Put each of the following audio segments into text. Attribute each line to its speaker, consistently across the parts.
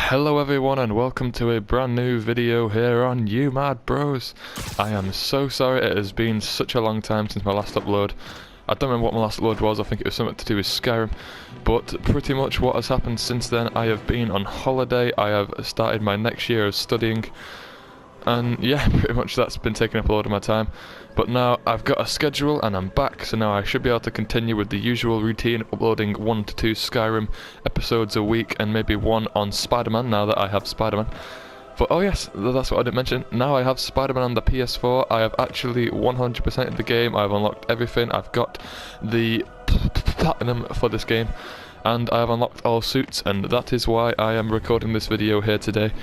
Speaker 1: Hello everyone and welcome to a brand new video here on UMadBroz. I am so sorry, it has been such a long time since my last upload. I don't remember what my last upload was, I think it was something to do with Skyrim. But pretty much what has happened since then, I have been on holiday, I have started my next year of studying. And yeah, pretty much that's been taking up a lot of my time. But now I've got a schedule and I'm back, so now I should be able to continue with the usual routine, uploading 1 to 2 Skyrim episodes a week and maybe one on Spiderman now that I have Spiderman. But oh yes, that's what I didn't mention, now I have Spiderman on the PS4, I have actually 100%ed the game, I've unlocked everything, I've got the platinum for this game. And I have unlocked all suits, and that is why I am recording this video here today,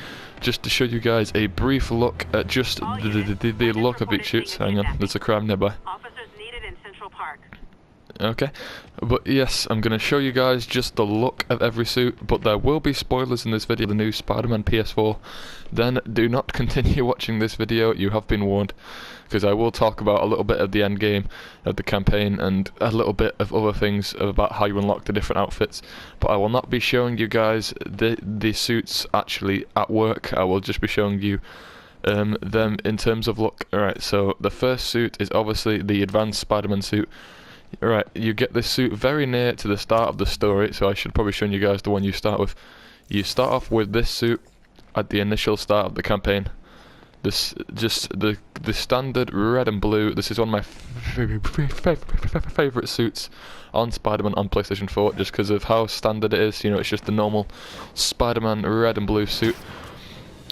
Speaker 1: just to show you guys a brief look at just the look of each suit. Hang on, there's a crime nearby.
Speaker 2: Officers needed in Central Park.
Speaker 1: Okay, but yes, I'm going to show you guys just the look of every suit, but there will be spoilers in this video, the new Spider-Man PS4. Then do not continue watching this video, you have been warned, because I will talk about a little bit of the end game of the campaign and a little bit of other things about how you unlock the different outfits, but I will not be showing you guys the suits actually at work. I will just be showing you them in terms of look. Alright, so the first suit is obviously the advanced Spider-Man suit. Right, you get this suit very near to the start of the story, so I should probably show you guys the one you start with. You start off with this suit at the initial start of the campaign. This just the standard red and blue. This is one of my favourite suits on Spider-Man on PlayStation 4, just because of how standard it is. You know, it's just the normal Spider-Man red and blue suit.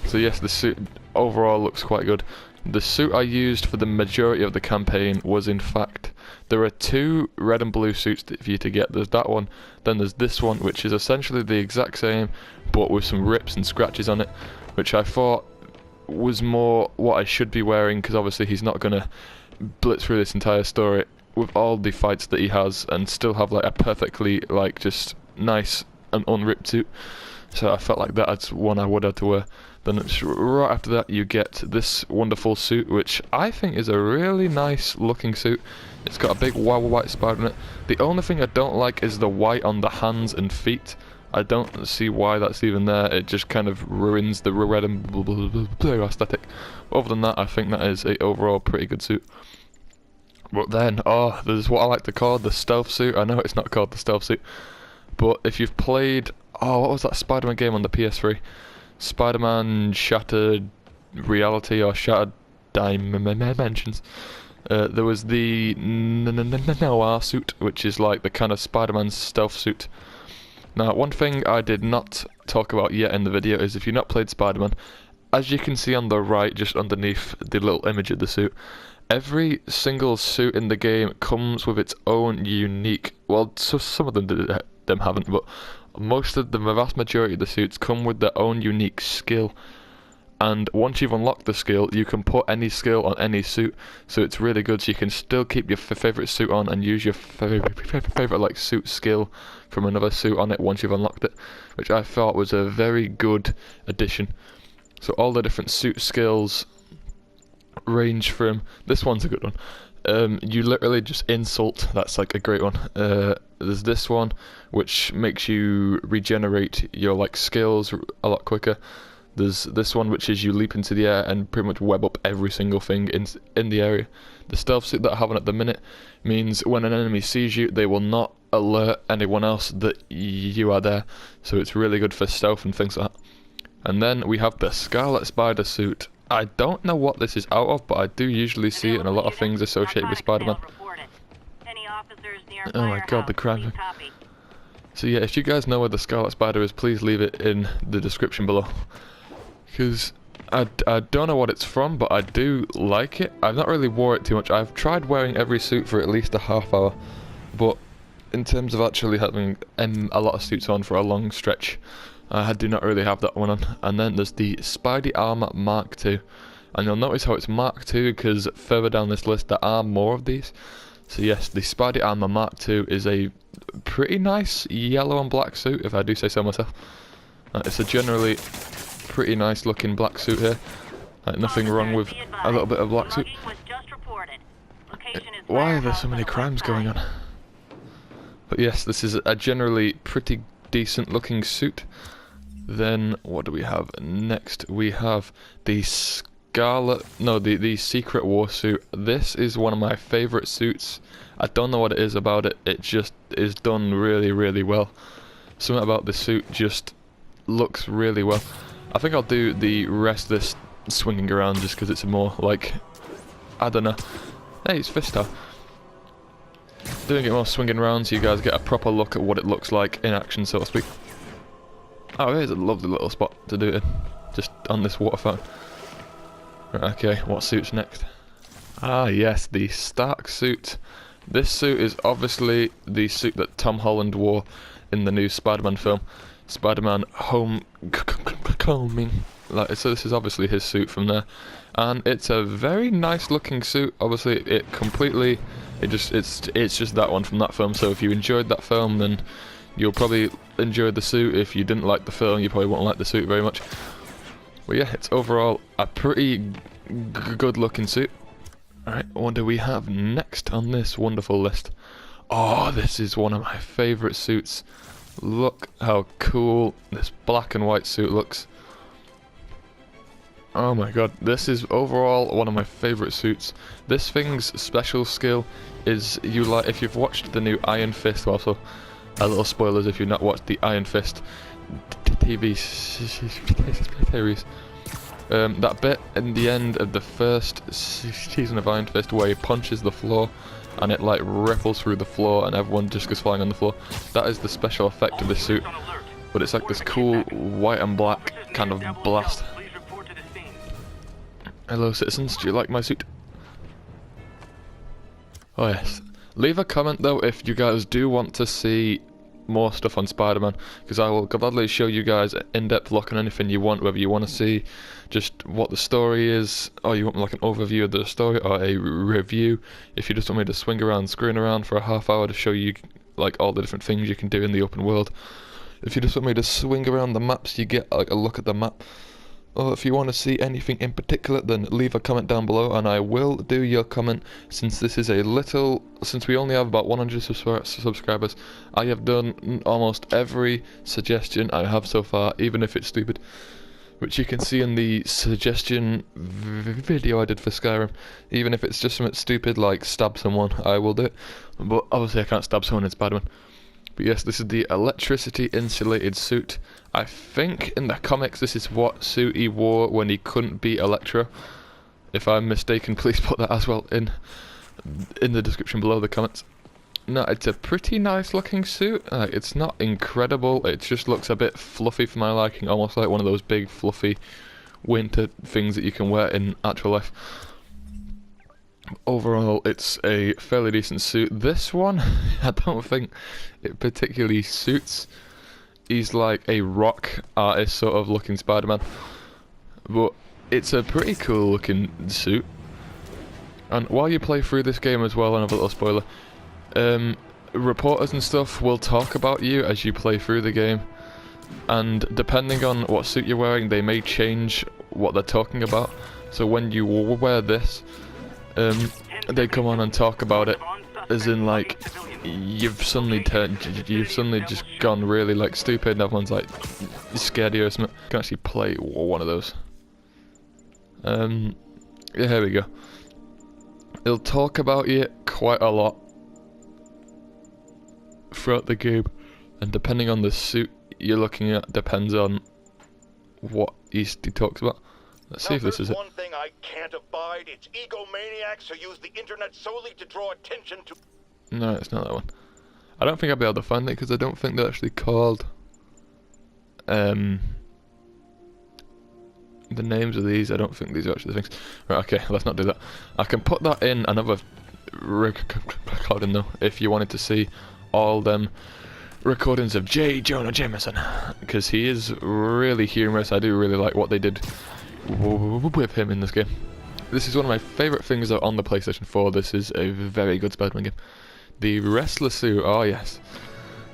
Speaker 1: So yes, the suit overall looks quite good. The suit I used for the majority of the campaign was, in fact, there are 2 red and blue suits for you to get. There's that one, then there's this one, which is essentially the exact same, but with some rips and scratches on it, which I thought was more what I should be wearing, because obviously he's not going to blitz through this entire story with all the fights that he has and still have like a perfectly just nice and unripped suit. So I felt like that's one I would have to wear. Then it's right after that you get this wonderful suit, which I think is a really nice looking suit. It's got a big white spider in it. The only thing I don't like is the white on the hands and feet. I don't see why that's even there. It just kind of ruins the red and blue aesthetic. Other than that, I think that is a overall pretty good suit. But then, there's what I like to call the stealth suit. I know it's not called the stealth suit, but if you've played, what was that Spider-Man game on the PS3? Spider-Man Shattered Reality or Shattered Dimensions. There was the Noir suit, which is like the kind of Spider-Man stealth suit. Now, one thing I did not talk about yet in the video is, if you've not played Spider-Man, as you can see on the right, just underneath the little image of the suit, every single suit in the game comes with its own unique, well, so some of them haven't, but most of the vast majority of the suits come with their own unique skill. And once you've unlocked the skill, you can put any skill on any suit, so it's really good. So you can still keep your favourite suit on and use your favourite like suit skill from another suit on it once you've unlocked it, which I thought was a very good addition. So all the different suit skills range from, this one's a good one, you literally just insult, that's like a great one. There's this one which makes you regenerate your skills a lot quicker. There's this one which is you leap into the air and pretty much web up every single thing in the area. The stealth suit that I have on at the minute means when an enemy sees you, they will not alert anyone else that you are there. So it's really good for stealth and things like that. And then we have the Scarlet Spider suit. I don't know what this is out of, but I do usually see it in a lot of things associated with Spider-Man. Oh my god, the crime. So yeah, if you guys know where the Scarlet Spider is, please leave it in the description below. Because I don't know what it's from, but I do like it. I've not really wore it too much. I've tried wearing every suit for at least a half hour, but in terms of actually having a lot of suits on for a long stretch, I do not really have that one on. And then there's the Spidey Armor Mark II. And you'll notice how it's Mark II because further down this list there are more of these. So yes, the Spidey Armor Mark II is a pretty nice yellow and black suit, if I do say so myself. It's a generally pretty nice looking black suit here. Nothing wrong with a little bit of black suit. Why are there so many crimes going on? But yes, this is a generally pretty decent looking suit. Then what do we have next? We have the the Secret War suit. This is one of my favourite suits. I don't know what it is about it. It just is done really, really well. Something about the suit just looks really well. I think I'll do the rest of this swinging around just because it's more like, I don't know. Hey, it's Vista. Doing it more swinging around so you guys get a proper look at what it looks like in action, so to speak. Oh, here's a lovely little spot to do it in, just on this water fountain. Right, okay, what suit's next? Ah yes, the Stark suit. This suit is obviously the suit that Tom Holland wore in the new Spider-Man film, Spider-Man Homecoming. So this is obviously his suit from there, and it's a very nice looking suit. Obviously, it's just that one from that film. So if you enjoyed that film, then you'll probably enjoy the suit. If you didn't like the film, you probably won't like the suit very much. But yeah, it's overall a pretty good looking suit. Alright, what do we have next on this wonderful list? Oh, this is one of my favourite suits. Look how cool this black and white suit looks. Oh my god, this is overall one of my favourite suits. This thing's special skill is if you've watched the new Iron Fist, well, so a little spoilers if you've not watched the Iron Fist TV series. That bit in the end of the first season of Iron Fist where he punches the floor and it like ripples through the floor and everyone just goes flying on the floor. That is the special effect of this suit, but it's like this cool white and black kind of blast. Hello citizens, do you like my suit? Oh yes. Leave a comment though if you guys do want to see more stuff on Spider-Man, because I will gladly show you guys an in-depth look on anything you want, whether you want to see just what the story is, or you want like an overview of the story, or a review. If you just want me to swing around, screwing around for a half hour to show you like all the different things you can do in the open world. If you just want me to swing around the maps, you get like a look at the map. Or if you want to see anything in particular, then leave a comment down below and I will do your comment. Since this is since we only have about 100 subscribers, I have done almost every suggestion I have so far, even if it's stupid, which you can see in the suggestion video I did for Skyrim. Even if it's just something stupid like stab someone, I will do it. But obviously I can't stab someone in Spider-Man. But yes, this is the electricity insulated suit. I think in the comics this is what suit he wore when he couldn't beat Electro. If I'm mistaken, please put that as well in the description below the comments. No, it's a pretty nice looking suit. It's not incredible, it just looks a bit fluffy for my liking, almost like one of those big fluffy winter things that you can wear in actual life. Overall, it's a fairly decent suit. This one, I don't think it particularly suits. He's like a rock artist sort of looking Spider-Man, but it's a pretty cool looking suit. And while you play through this game as well, and have a little spoiler, reporters and stuff will talk about you as you play through the game, and depending on what suit you're wearing, they may change what they're talking about. So when you wear this, they come on and talk about it as in like you've suddenly just gone really like stupid and everyone's like scared of you or something. I can actually play one of those. Yeah, here we go. It'll talk about you quite a lot throughout the game, and depending on the suit you're looking at depends on what he talks about. Let's see if this is it.
Speaker 3: One thing I can't abide, it's egomaniacs who use the internet solely to draw attention to...
Speaker 1: No, it's not that one. I don't think I'll be able to find it because I don't think they're actually called the names of these. I don't think these are actually the things. Right, okay, let's not do that. I can put that in another recording though, if you wanted to see all them recordings of J. Jonah Jameson, because he is really humorous. I do really like what they did with him in this game. This is one of my favourite things though on the PlayStation 4. This is a very good Spider-Man game. The wrestler suit, oh yes.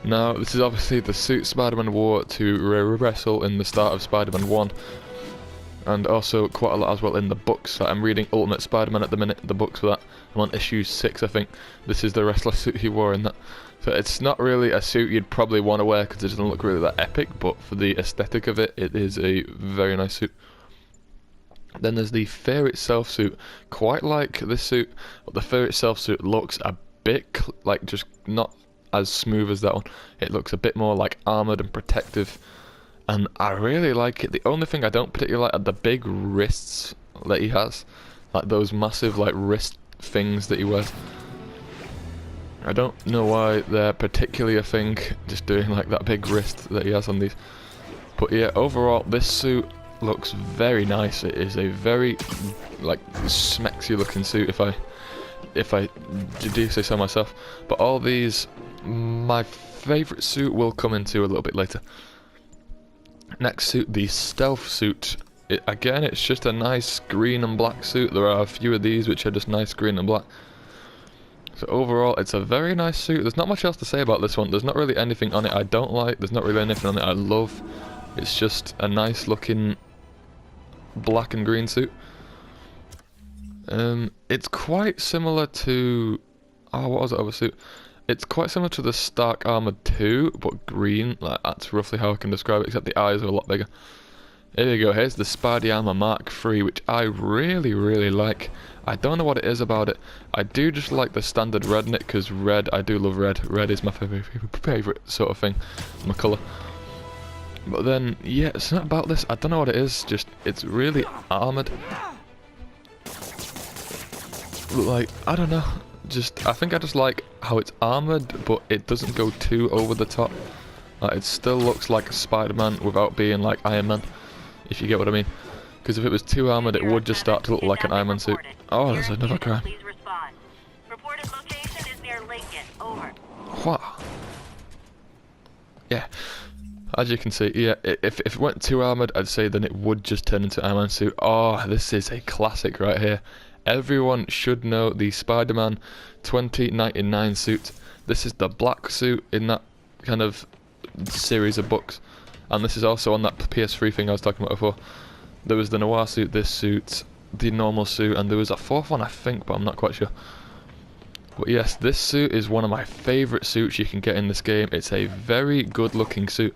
Speaker 1: Now this is obviously the suit Spider-Man wore to wrestle in the start of Spider-Man 1. and also quite a lot as well in the books. I'm reading Ultimate Spider-Man at the minute, the books for that. I'm on issue 6, I think. This is the wrestler suit he wore in that. So it's not really a suit you'd probably want to wear because it doesn't look really that epic, but for the aesthetic of it, it is a very nice suit. Then there's the Fear Itself suit. Quite like this suit, but the Fear Itself suit looks a bit like just not as smooth as that one. It looks a bit more like armoured and protective, and I really like it. The only thing I don't particularly like are the big wrists that he has, like those massive like wrist things that he wears. I don't know why they're particularly a thing, just doing like that big wrist that he has on these. But yeah, overall this suit looks very nice. It is a very like smexy looking suit if I do say so myself. But all these, my favourite suit will come into a little bit later. Next suit, the stealth suit. Again, it's just a nice green and black suit. There are a few of these which are just nice green and black. So overall, it's a very nice suit. There's not much else to say about this one. There's not really anything on it I don't like. There's not really anything on it I love. It's just a nice looking black and green suit. It's quite similar to... oh, what was the other suit? It's quite similar to the Stark Armor 2, but green. Like, that's roughly how I can describe it, except the eyes are a lot bigger. Here you go, here's the Spidey Armor Mark III, which I really, really like. I don't know what it is about it. I do just like the standard red in it, because red, I do love red. Red is my favourite sort of thing, my colour. But then, yeah, it's not about this. I don't know what it is, just, it's really armoured. Like, I don't know. I think I just like how it's armoured, but it doesn't go too over the top. Like, it still looks like Spider-Man without being like Iron Man, if you get what I mean. Because if it was too armoured, it would just start to look like an Iron Man suit. Oh, there's another crime.
Speaker 2: Reported location is near Lincoln. Over.
Speaker 1: What? Yeah. As you can see, yeah, if it went too armoured, I'd say then it would just turn into Iron Man suit. Oh, this is a classic right here. Everyone should know the Spider-Man 2099 suit. This is the black suit in that kind of series of books. And this is also on that PS3 thing I was talking about before. There was the noir suit, this suit, the normal suit, and there was a fourth one I think, but I'm not quite sure. But yes, this suit is one of my favourite suits you can get in this game. It's a very good looking suit.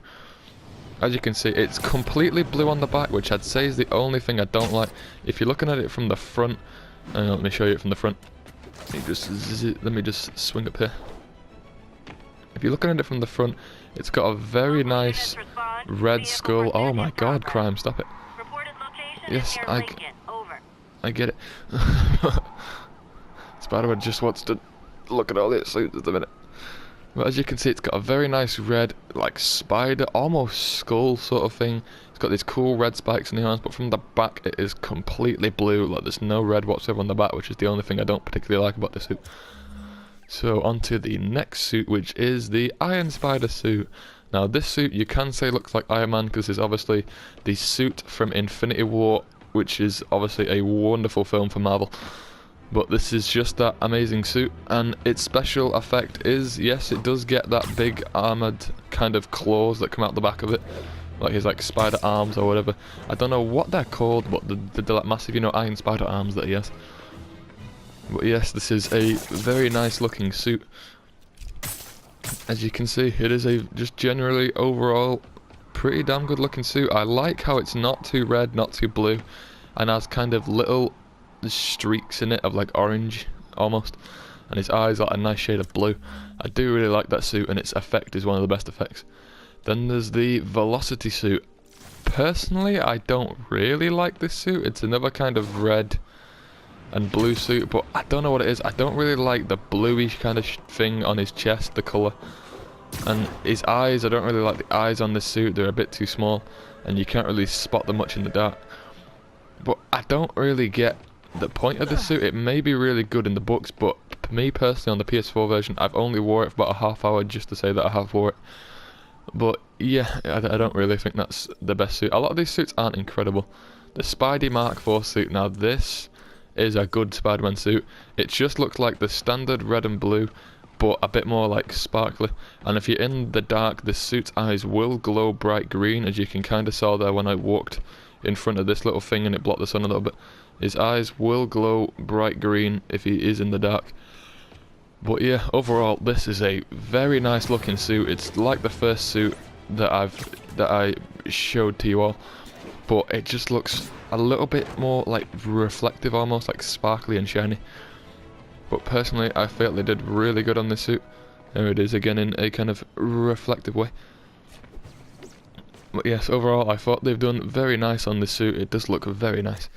Speaker 1: As you can see, it's completely blue on the back, which I'd say is the only thing I don't like. If you're looking at it from the front, let me show you it from the front. Let me just swing up here. If you're looking at it from the front, it's got a very nice red skull. Oh my god, crime, stop it. Yes, I get it. Spider-Man just wants to look at all the suits at the minute. But as you can see, it's got a very nice red, like spider, almost skull sort of thing. It's got these cool red spikes in the arms, but from the back it is completely blue. Like, there's no red whatsoever on the back, which is the only thing I don't particularly like about this suit. So on to the next suit, which is the Iron Spider suit. Now this suit you can say looks like Iron Man because it's obviously the suit from Infinity War, which is obviously a wonderful film for Marvel. But this is just that amazing suit, and its special effect is, yes, it does get that big armoured kind of claws that come out the back of it. Like his like spider arms or whatever. I don't know what they're called, but they're like massive, you know, iron spider arms that he has. But yes, this is a very nice looking suit. As you can see, it is a just generally overall pretty damn good looking suit. I like how it's not too red, not too blue, and has kind of little streaks in it of like orange almost, and his eyes are a nice shade of blue. I do really like that suit, and its effect is one of the best effects. Then there's the Velocity suit. Personally, I don't really like this suit. It's another kind of red and blue suit, but I don't know what it is. I don't really like the bluish kind of thing on his chest, the colour. And his eyes, I don't really like the eyes on this suit. They're a bit too small, and you can't really spot them much in the dark. But I don't really get the point of this suit. It may be really good in the books, but me personally on the PS4 version, I've only wore it for about a half hour just to say that I have wore it. But yeah, I don't really think that's the best suit. A lot of these suits aren't incredible. The Spidey Mark IV suit, now this is a good Spider-Man suit. It just looks like the standard red and blue, but a bit more like sparkly. And if you're in the dark, the suit's eyes will glow bright green, as you can kind of saw there when I walked in front of this little thing and it blocked the sun a little bit. His eyes will glow bright green if he is in the dark. But yeah, overall this is a very nice looking suit. It's like the first suit that I showed to you all, but it just looks a little bit more like reflective, almost like sparkly and shiny. But personally I felt they did really good on this suit. There it is again in a kind of reflective way. But yes, overall I thought they've done very nice on this suit. It does look very nice.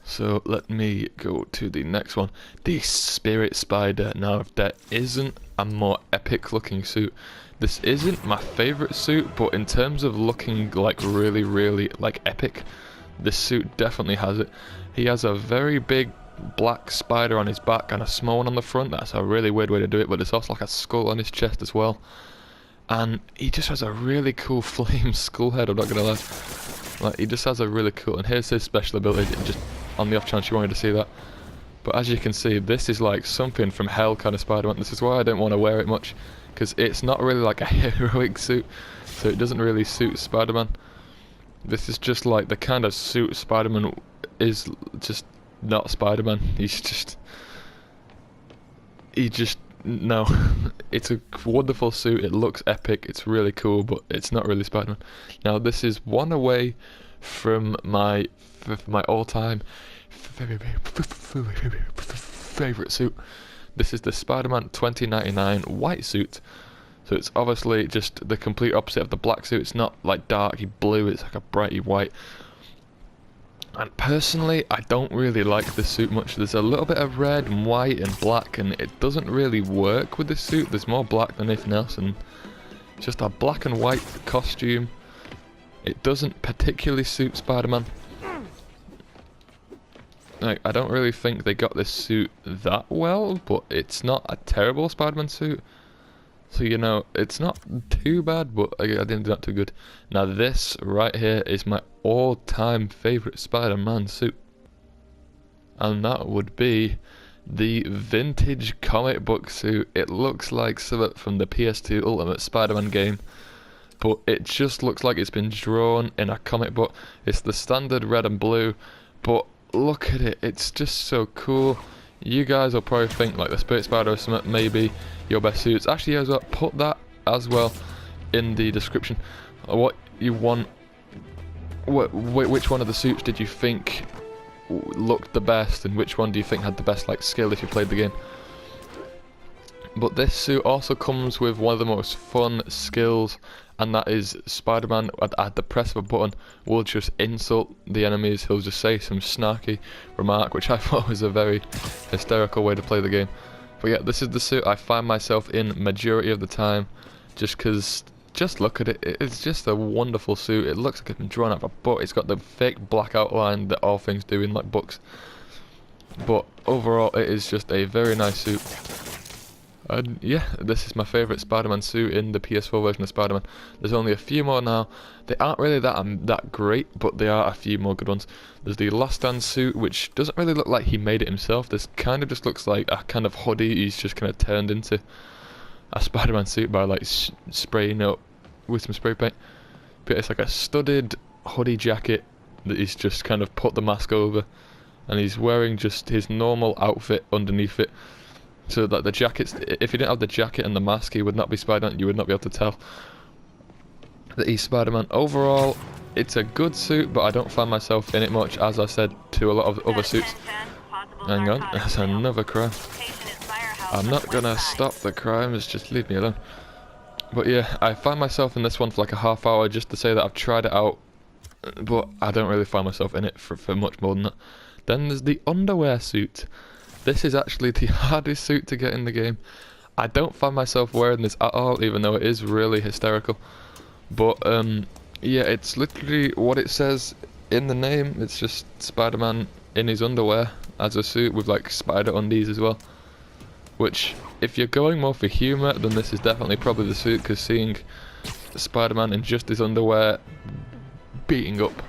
Speaker 1: So let me go to the next one, the Spirit Spider. Now if there isn't a more epic looking suit, this isn't my favourite suit, but in terms of looking like really like epic, this suit definitely has it. He has a very big black spider on his back and a small one on the front. That's a really weird way to do it, but there's also like a skull on his chest as well. And he just has a really cool flame skull head, I'm not gonna lie. Like, he just has a really cool, and here's his special ability, just on the off chance you wanted to see that. But as you can see, this is like something from hell kind of Spider-Man. This is why I don't want to wear it much, because it's not really like a heroic suit, so it doesn't really suit Spider-Man. This is just like the kind of suit Spider-Man is just not Spider-Man. No. It's a wonderful suit, it looks epic, it's really cool, but it's not really Spider-Man. Now this is one away from my all-time favourite suit. This is the Spider-Man 2099 white suit. So it's obviously just the complete opposite of the black suit. It's not like darky blue, it's like a brighty white. And personally, I don't really like this suit much. There's a little bit of red and white and black, and it doesn't really work with this suit. There's more black than anything else, and just a black and white costume. It doesn't particularly suit Spider-Man. Like, I don't really think they got this suit that well, but it's not a terrible Spider-Man suit. So, you know, it's not too bad, but I didn't do that too good. Now this right here is my all-time favourite Spider-Man suit. And that would be the vintage comic book suit. It looks like something from the PS2 Ultimate Spider-Man game, but it just looks like it's been drawn in a comic book. It's the standard red and blue, but look at it, it's just so cool. You guys will probably think like the Spirit Spider or something, maybe your best suits. Actually, as well, put that as well in the description. What you want, which one of the suits did you think looked the best, and which one do you think had the best like skill if you played the game? But this suit also comes with one of the most fun skills, and that is Spider-Man at the press of a button will just insult the enemies. He'll just say some snarky remark, which I thought was a very hysterical way to play the game. But yeah, this is the suit I find myself in majority of the time, just because, just look at it, it's just a wonderful suit. It looks like it's been drawn out of a book. It's got the fake black outline that all things do in like books. But overall, it is just a very nice suit. And yeah, this is my favourite Spider-Man suit in the PS4 version of Spider-Man. There's only a few more now. They aren't really that great, but there are a few more good ones. There's the Last Stand suit, which doesn't really look like he made it himself. This kind of just looks like a kind of hoodie he's just kind of turned into a Spider-Man suit by like spraying it with some spray paint. But it's like a studded hoodie jacket that he's just kind of put the mask over, and he's wearing just his normal outfit underneath it. So that the jackets, if you didn't have the jacket and the mask, he would not be Spider-Man. You would not be able to tell that he's Spider-Man. Overall, it's a good suit, but I don't find myself in it much, as I said to a lot of other suits. Hang on, there's another crime. I'm not gonna stop the crimes, just leave me alone. But yeah, I find myself in this one for like a half hour just to say that I've tried it out, but I don't really find myself in it for much more than that. Then there's the underwear suit. This is actually the hardest suit to get in the game. I don't find myself wearing this at all, even though it is really hysterical. But yeah, it's literally what it says in the name. It's just Spider-Man in his underwear as a suit with like spider undies as well. Which, if you're going more for humour, then this is definitely probably the suit, because seeing Spider-Man in just his underwear beating up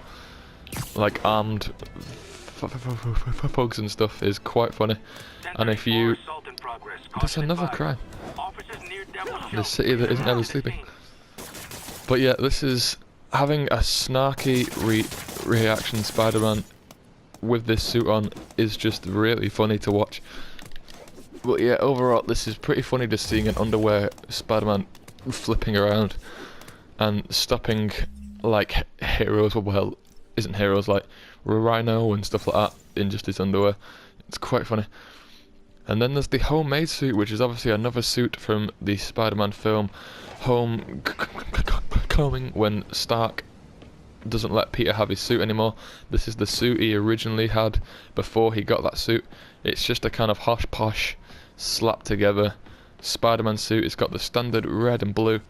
Speaker 1: like armed thugs and stuff is quite funny. And if you... There's another crime. The city that isn't ever sleeping. But yeah, this is having a snarky reaction Spider-Man with this suit on is just really funny to watch. But yeah, overall this is pretty funny, just seeing an underwear Spider-Man flipping around and stopping like heroes, well, isn't heroes, like Rhino and stuff like that in just his underwear. It's quite funny. And then there's the homemade suit, which is obviously another suit from the Spider-Man film Homecoming, when Stark doesn't let Peter have his suit anymore. This is the suit he originally had before he got that suit. It's just a kind of hosh-posh, slapped together Spider-Man suit. It's got the standard red and blue.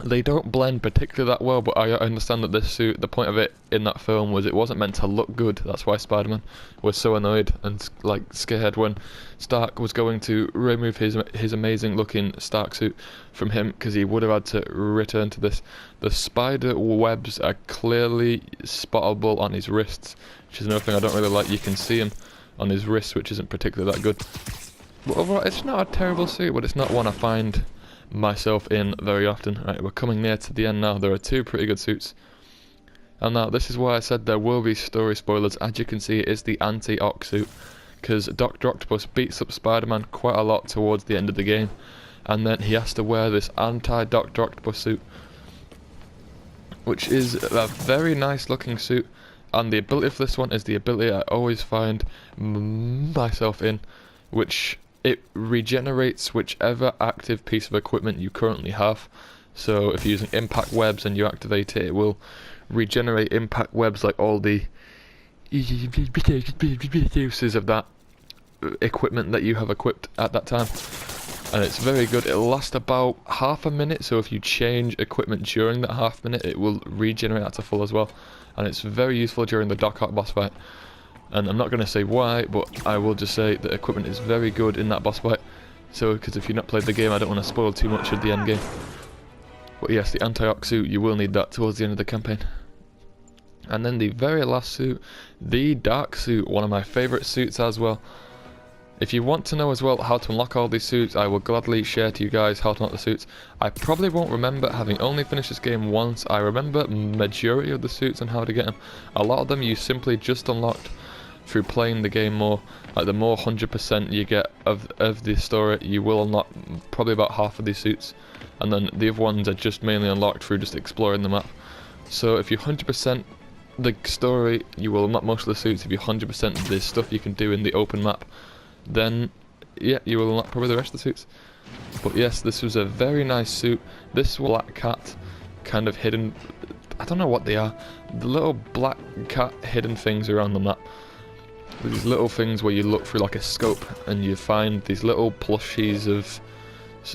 Speaker 1: They don't blend particularly that well, but I understand that this suit, the point of it in that film was it wasn't meant to look good. That's why Spider-Man was so annoyed and like scared when Stark was going to remove his amazing looking Stark suit from him, because he would have had to return to this. The spider webs are clearly spottable on his wrists, which is another thing I don't really like. You can see him on his wrists, which isn't particularly that good. But overall, it's not a terrible suit, but it's not one I find myself in very often. Right, we're coming near to the end now. There are two pretty good suits. And now, this is why I said there will be story spoilers. As you can see, it is the anti-Ock suit, because Dr. Octopus beats up Spider-Man quite a lot towards the end of the game, and then he has to wear this anti-Dr. Octopus suit, which is a very nice looking suit. And the ability for this one is the ability I always find myself in, which it regenerates whichever active piece of equipment you currently have. So if you're using impact webs and you activate it, it will regenerate impact webs, like all the uses of that equipment that you have equipped at that time. And it's very good. It'll last about half a minute, so if you change equipment during that half minute, it will regenerate that to full as well. And it's very useful during the Doc Ock boss fight. And I'm not going to say why, but I will just say that equipment is very good in that boss fight. So, because if you've not played the game, I don't want to spoil too much of the end game. But yes, the anti-Ock suit, you will need that towards the end of the campaign. And then the very last suit, the Dark suit, one of my favourite suits as well. If you want to know as well how to unlock all these suits, I will gladly share to you guys how to unlock the suits. I probably won't remember, having only finished this game once. I remember majority of the suits and how to get them. A lot of them you simply just unlocked through playing the game more. Like the more 100% you get of the story, you will unlock probably about half of these suits, and then the other ones are just mainly unlocked through just exploring the map. So if you 100% the story, you will unlock most of the suits. If you 100% the stuff you can do in the open map, then yeah, you will unlock probably the rest of the suits. But yes, this was a very nice suit. This black cat kind of hidden, I don't know what they are, the little black cat hidden things around the map. These little things where you look through like a scope and you find these little plushies of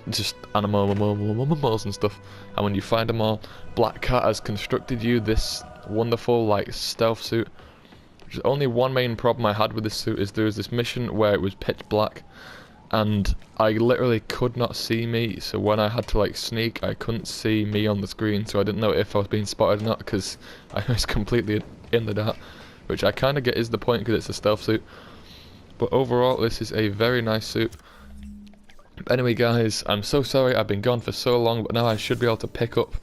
Speaker 1: just animals and stuff, and when you find them all, Black Cat has constructed you this wonderful like stealth suit. There's only one main problem I had with this suit, is there was this mission where it was pitch black and I literally could not see me, so when I had to like sneak, I couldn't see me on the screen, so I didn't know if I was being spotted or not, because I was completely in the dark. Which I kind of get is the point, because it's a stealth suit. But overall, this is a very nice suit. Anyway guys, I'm so sorry I've been gone for so long, but now I should be able to pick up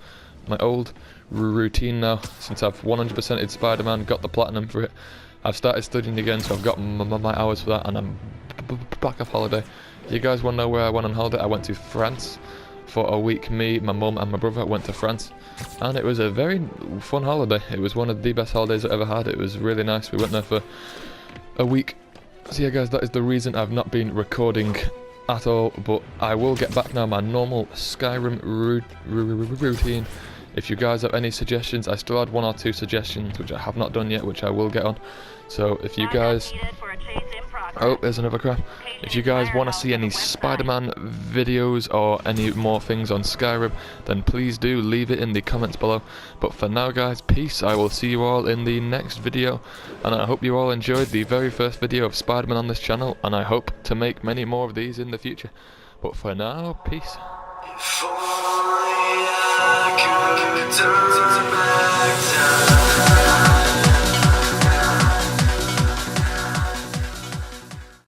Speaker 1: my old routine now, since I've 100%ed Spider-Man, got the platinum for it. I've started studying again, so I've got my hours for that, and I'm back off holiday. You guys want to know where I went on holiday? I went to France for a week. Me, my mum and my brother went to France, and it was a very fun holiday. It was one of the best holidays I ever had. It was really nice. We went there for a week. So yeah guys, that is the reason I've not been recording at all, but I will get back now, my normal Skyrim routine. If you guys have any suggestions, I still had 1 or 2 suggestions which I have not done yet, which I will get on. So if you guys, oh, there's another crap. If you guys want to see any Spider-Man videos or any more things on Skyrim, then please do leave it in the comments below. But for now guys, peace. I will see you all in the next video, and I hope you all enjoyed the very first video of Spider-Man on this channel, and I hope to make many more of these in the future. But for now, peace.
Speaker 4: If only I could turn